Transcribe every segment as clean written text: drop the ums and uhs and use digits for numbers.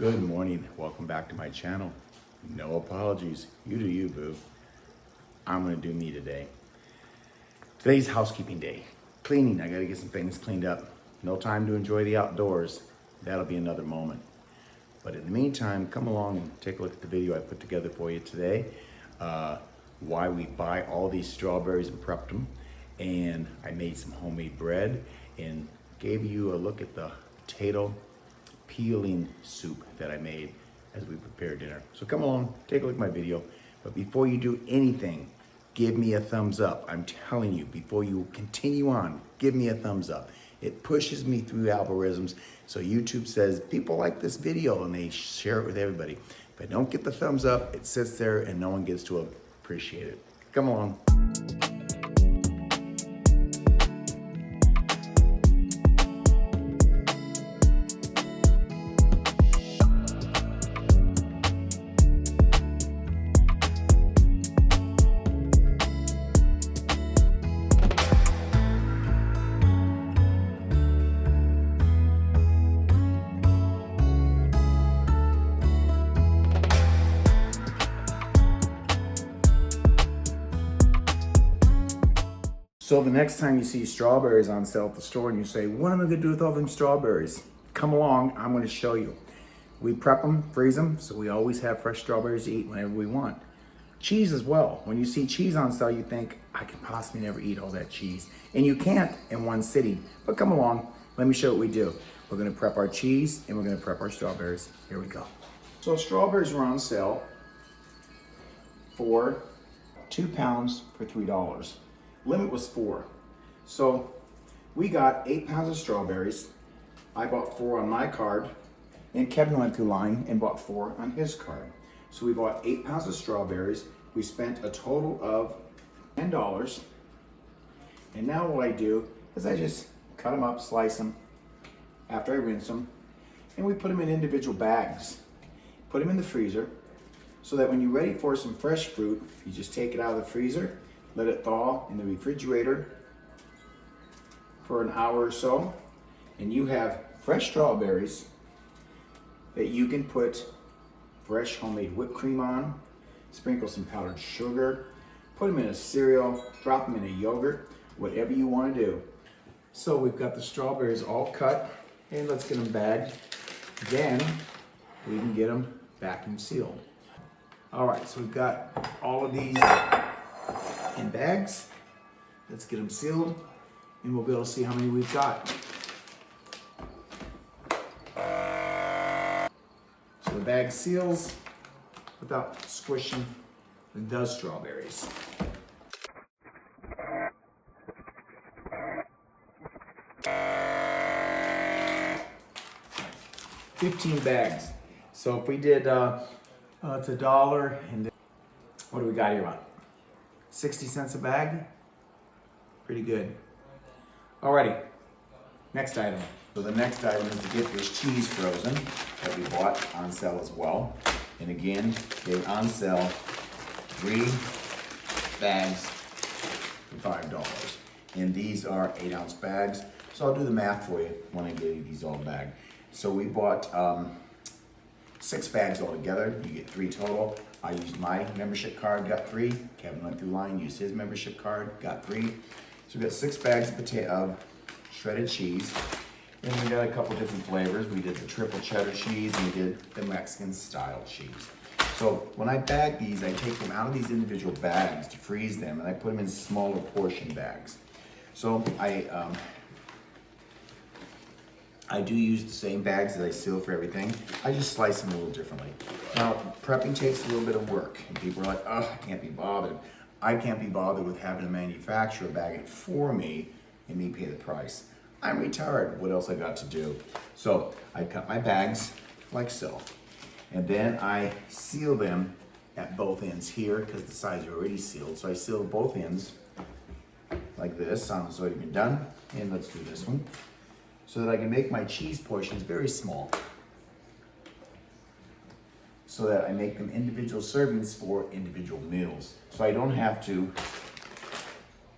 Good morning. Welcome back to my channel. No apologies. You do you, boo. I'm gonna do me today. Today's housekeeping day. Cleaning. I gotta get some things cleaned up. No time to enjoy the outdoors. That'll be another moment. But in the meantime, come along and take a look at the video I put together for you today. Why we buy all these strawberries and prepped them. And I made some homemade bread and gave you a look at the potato peeling soup that I made as we prepared dinner. So come along, take a look at my video. But before you do anything, give me a thumbs up. I'm telling you, before you continue on, give me a thumbs up. It pushes me through algorithms. So YouTube says, people like this video and they share it with everybody. If I don't get the thumbs up, it sits there and no one gets to appreciate it. Come along. So the next time you see strawberries on sale at the store and you say, what am I gonna do with all them strawberries? Come along, I'm gonna show you. We prep them, freeze them, so we always have fresh strawberries to eat whenever we want. Cheese as well. When you see cheese on sale, you think, I can possibly never eat all that cheese. And you can't in one sitting, but come along, let me show you what we do. We're gonna prep our cheese and we're gonna prep our strawberries. Here we go. So strawberries were on sale for 2 pounds for $3. Limit was 4. So we got 8 pounds of strawberries. I bought 4 on my card, and Kevin went through line and bought 4 on his card. So we bought 8 pounds of strawberries. We spent a total of $10. And now what I do is I just cut them up, slice them after I rinse them, and we put them in individual bags. Put them in the freezer so that when you're ready for some fresh fruit, you just take it out of the freezer, let it thaw in the refrigerator for an hour or so, and you have fresh strawberries that you can put fresh homemade whipped cream on, sprinkle some powdered sugar, put them in a cereal, drop them in a yogurt, whatever you want to do. So we've got the strawberries all cut, and let's get them bagged. Then we can get them vacuum sealed. All right, so we've got all of these in bags. Let's get them sealed and we'll be able to see how many we've got. So the bag seals without squishing the strawberries. $15 bags. So if we did, it's $1 and what do we got here on? 60 cents a bag, pretty good. Alrighty, next item. So the next item is to get this cheese frozen that we bought on sale as well. And again, they're on sale, 3 bags for $5. And these are 8-ounce bags. So I'll do the math for you when I give you these all bagged. So we bought 6 bags altogether. You get 3 total. I used my membership card, got 3. Kevin went through line, used his membership card, got 3. So we got 6 bags of shredded cheese. And we got a couple different flavors. We did the triple cheddar cheese and we did the Mexican style cheese. So when I bag these, I take them out of these individual bags to freeze them and I put them in smaller portion bags. So I do use the same bags that I seal for everything. I just slice them a little differently. Now, prepping takes a little bit of work, and people are like, oh, I can't be bothered. I can't be bothered with having a manufacturer bag it for me and me pay the price. I'm retired, what else I got to do? So I cut my bags like so, and then I seal them at both ends here because the sides are already sealed. So I seal both ends like this. It's already been done, and let's do this one, so that I can make my cheese portions very small, so that I make them individual servings for individual meals. So I don't have to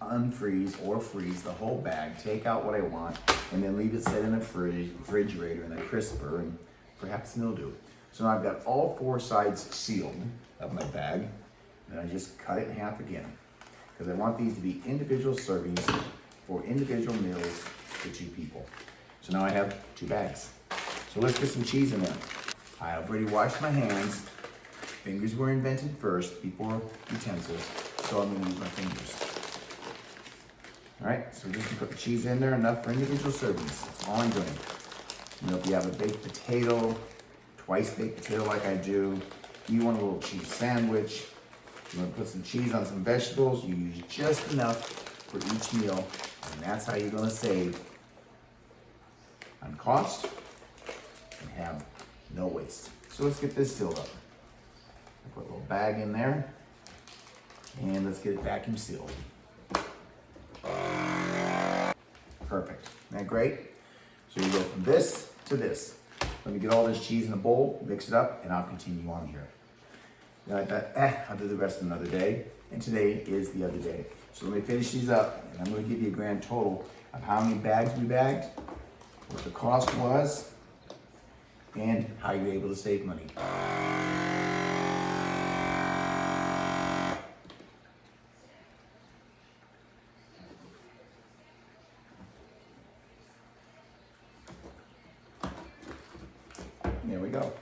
unfreeze or freeze the whole bag, take out what I want, and then leave it set in the refrigerator in a crisper and perhaps mildew. So now I've got all 4 sides sealed of my bag, and I just cut it in half again, because I want these to be individual servings for individual meals for 2 people. So now I have 2 bags. So let's get some cheese in there. I have already washed my hands. Fingers were invented first before utensils, so I'm gonna use my fingers. All right, so we're just gonna put the cheese in there, enough for individual servings. That's all I'm doing. You know, if you have a baked potato, twice baked potato like I do, you want a little cheese sandwich, you want to put some cheese on some vegetables, you use just enough for each meal, and that's how you're going to save on cost and have no waste. So let's get this sealed up. I put a little bag in there, and let's get it vacuum sealed. Perfect. Isn't that great? So you go from this to this. Let me get all this cheese in a bowl, mix it up, and I'll continue on here. Then I thought, I'll do the rest another day, and today is the other day. So let me finish these up, and I'm going to give you a grand total of how many bags we bagged, what the cost was, and how you're able to save money. There we go.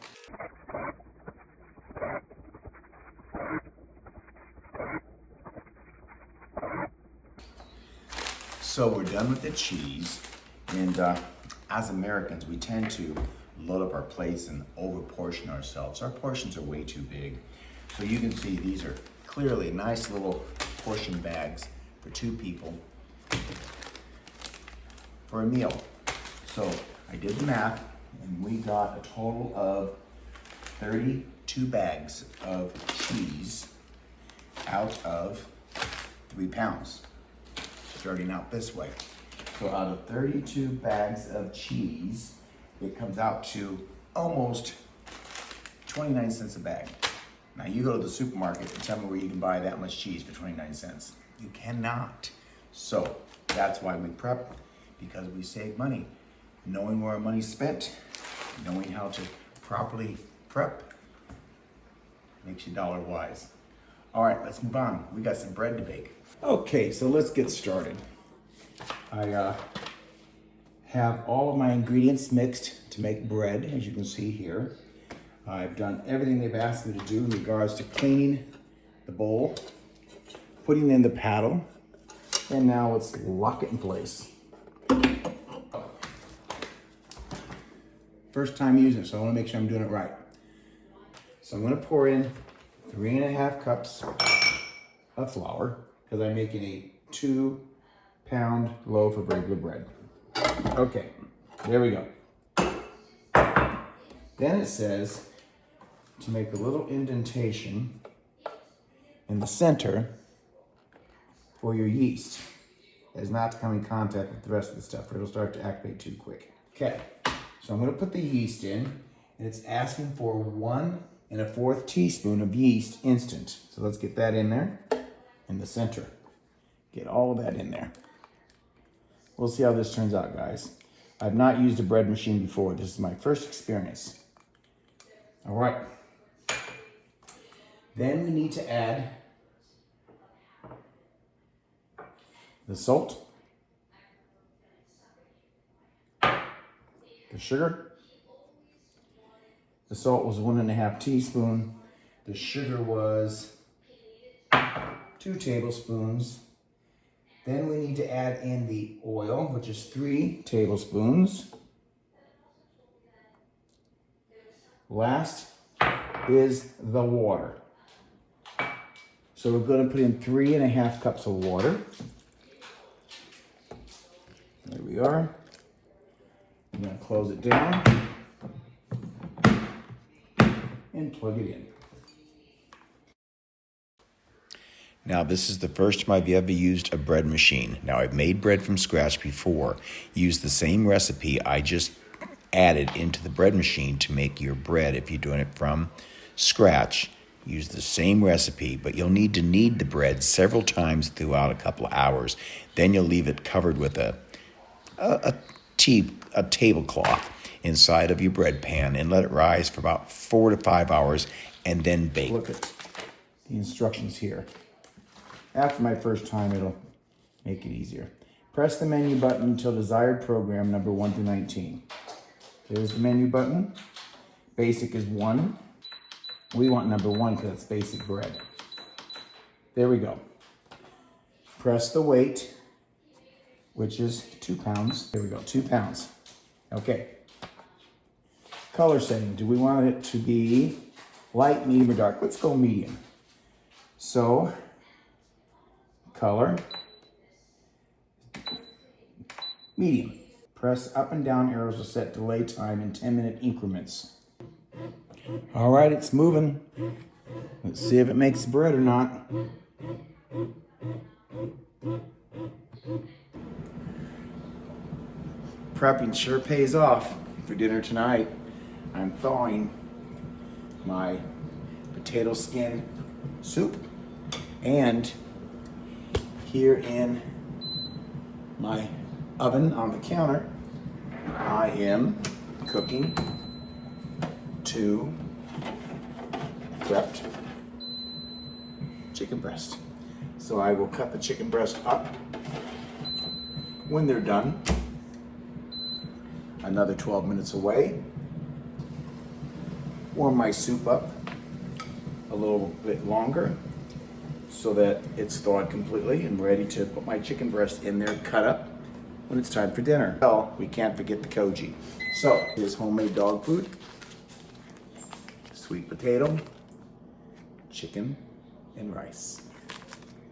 So we're done with the cheese, and as Americans, we tend to load up our plates and over-portion ourselves. Our portions are way too big. So you can see these are clearly nice little portion bags for 2 people for a meal. So I did the math, and we got a total of 32 bags of cheese out of 3 pounds. Starting out this way. So out of 32 bags of cheese, it comes out to almost 29 cents a bag. Now you go to the supermarket and tell me where you can buy that much cheese for 29 cents. You cannot. So that's why we prep, because we save money. Knowing where our money's spent, knowing how to properly prep, makes you dollar wise. All right, let's move on. We got some bread to bake. Okay, so let's get started. I have all of my ingredients mixed to make bread, as you can see here. I've done everything they've asked me to do in regards to cleaning the bowl, putting in the paddle, and now let's lock it in place. First time using it, so I want to make sure I'm doing it right. So I'm going to pour in 3.5 cups of flour, because I'm making a 2-pound loaf of regular bread. Okay, there we go. Then it says to make a little indentation in the center for your yeast, as not to come in contact with the rest of the stuff, or it'll start to activate too quick. Okay, so I'm going to put the yeast in, and it's asking for 1 1/4 teaspoon of yeast instant. So let's get that in there in the center. Get all of that in there. We'll see how this turns out, guys. I've not used a bread machine before. This is my first experience. All right. Then we need to add the salt, the sugar. The salt was 1 1/2 teaspoon. The sugar was 2 tablespoons. Then we need to add in the oil, which is 3 tablespoons. Last is the water. So we're going to put in 3.5 cups of water. There we are. I'm going to close it down and plug it in. Now, this is the first time I've ever used a bread machine. Now, I've made bread from scratch before. Use the same recipe I just added into the bread machine to make your bread. If you're doing it from scratch, use the same recipe, but you'll need to knead the bread several times throughout a couple of hours. Then you'll leave it covered with a a tablecloth inside of your bread pan and let it rise for about 4 to 5 hours and then bake. Look at the instructions here. After my first time, it'll make it easier. Press the menu button until desired program number 1 through 19. There's the menu button. Basic is 1. We want number 1 because it's basic bread. There we go. Press the weight, which is 2 pounds. There we go, 2 pounds. Okay. Color setting. Do we want it to be light, medium, or dark? Let's go medium. So, color, medium. Press up and down arrows to set delay time in 10-minute increments. All right, it's moving. Let's see if it makes bread or not. Prepping sure pays off for dinner tonight. I'm thawing my potato skin soup, and here in my oven on the counter, I am cooking 2 prepped chicken breasts. So I will cut the chicken breast up. When they're done, another 12 minutes away, warm my soup up a little bit longer so that it's thawed completely and ready to put my chicken breast in there, cut up when it's time for dinner. Well, we can't forget the koji. So here's homemade dog food, sweet potato, chicken, and rice.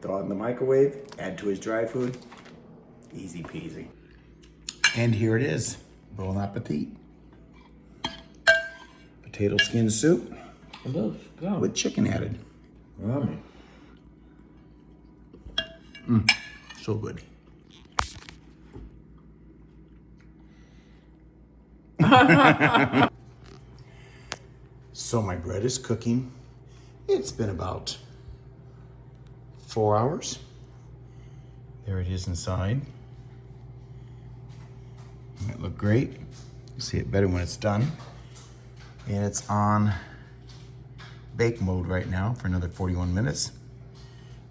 Throw it in the microwave, add to his dry food, easy peasy. And here it is, bon appetit. Potato skin soup with chicken added. Yummy. So good. So my bread is cooking. It's been about 4 hours. There it is inside. It look great. You'll see it better when it's done. And it's on bake mode right now for another 41 minutes.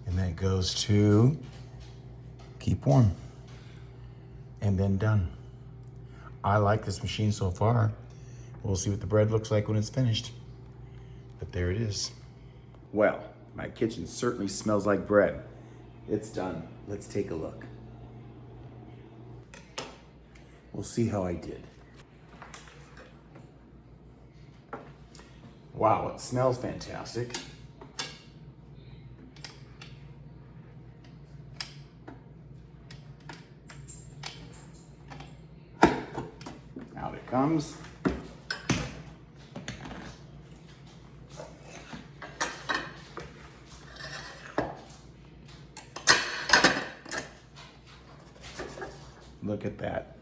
And then it goes to keep warm. And then done. I like this machine so far. We'll see what the bread looks like when it's finished. But there it is. Well, my kitchen certainly smells like bread. It's done. Let's take a look. We'll see how I did. Wow, it smells fantastic. Out it comes. Look at that.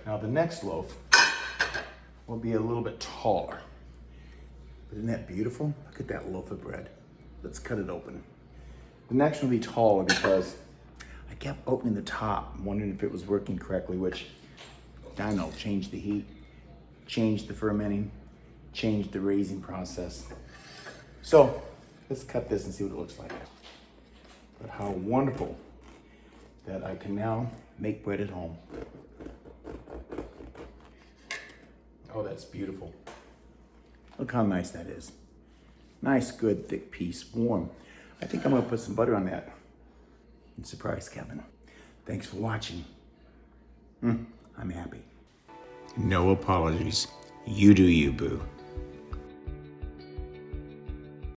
Now the next loaf will be a little bit taller. But isn't that beautiful? Look at that loaf of bread. Let's cut it open. The next one will be taller because I kept opening the top, wondering if it was working correctly, which, I don't know, changed the heat, changed the fermenting, changed the raising process. So let's cut this and see what it looks like. But how wonderful that I can now make bread at home. Oh, that's beautiful. Look how nice that is. Nice, good, thick piece, warm. I think I'm gonna put some butter on that and surprise Kevin. Thanks for watching. I'm happy. No apologies. You do you, boo.